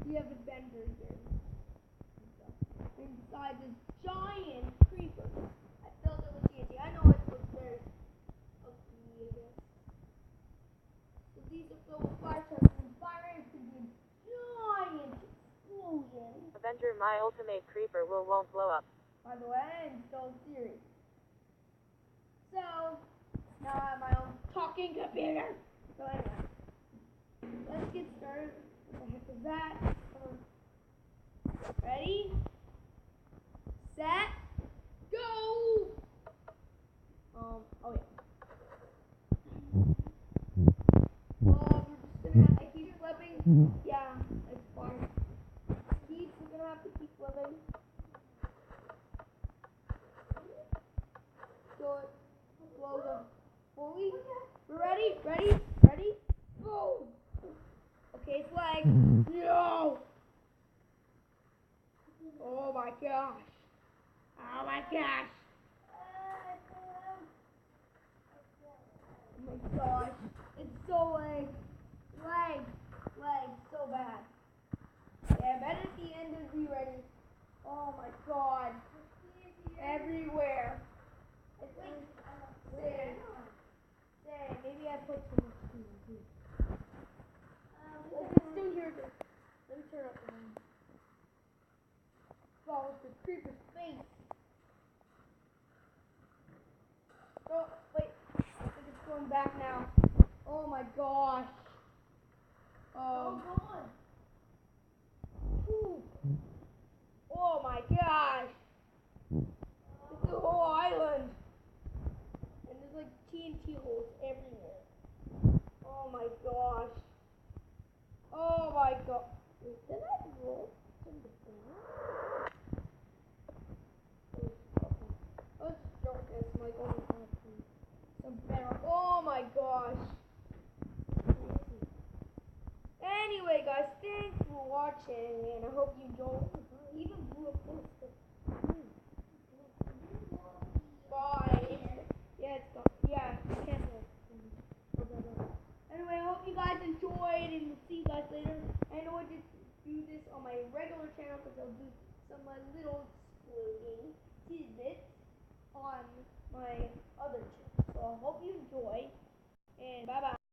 We have adventures here. Inside this giant creeper. I filled it with TNT. I know it looks very ugly, I guess. So these are filled with fire chests and fire ants could be a giant explosion. Avenger, my ultimate creeper won't blow up. By the way, I'm still serious. So, now I have my own talking computer. So anyway, let's get started. What the heck is that? Ready? Set? Go! Oh yeah. Well, we're just gonna have to keep flipping. Yeah, it's fine. We're gonna have to keep flipping. So it blows up fully. We're ready? Ready? Ready? Boom! Okay, it's like, no! Oh my gosh. Oh my gosh. Oh my gosh. It's so lag, so bad. Yeah, better at the end of be ready. Oh my god. Everywhere. I think, say, maybe I put too much TNT. Let's just do here. Let me turn up the volume. Oh, it's the creeper's face. Oh, wait. I think it's going back now. Oh my gosh. Ooh. Oh my gosh. It's the whole island. And there's like TNT holes everywhere. Oh my gosh. Oh my god. Wait, did I roll some before? Let's start this. My god, some better. Oh my gosh. Anyway, guys, thanks for watching, and I hope you enjoyed. Even blew up this. Bye. Yeah, it's gone. Yeah, you can't do it. Anyway, I hope you guys enjoyed, and we'll see you guys later. I know I just do this on my regular channel because I'll do some of my little exploding tidbits on my other channel. So I hope you enjoy, and bye-bye.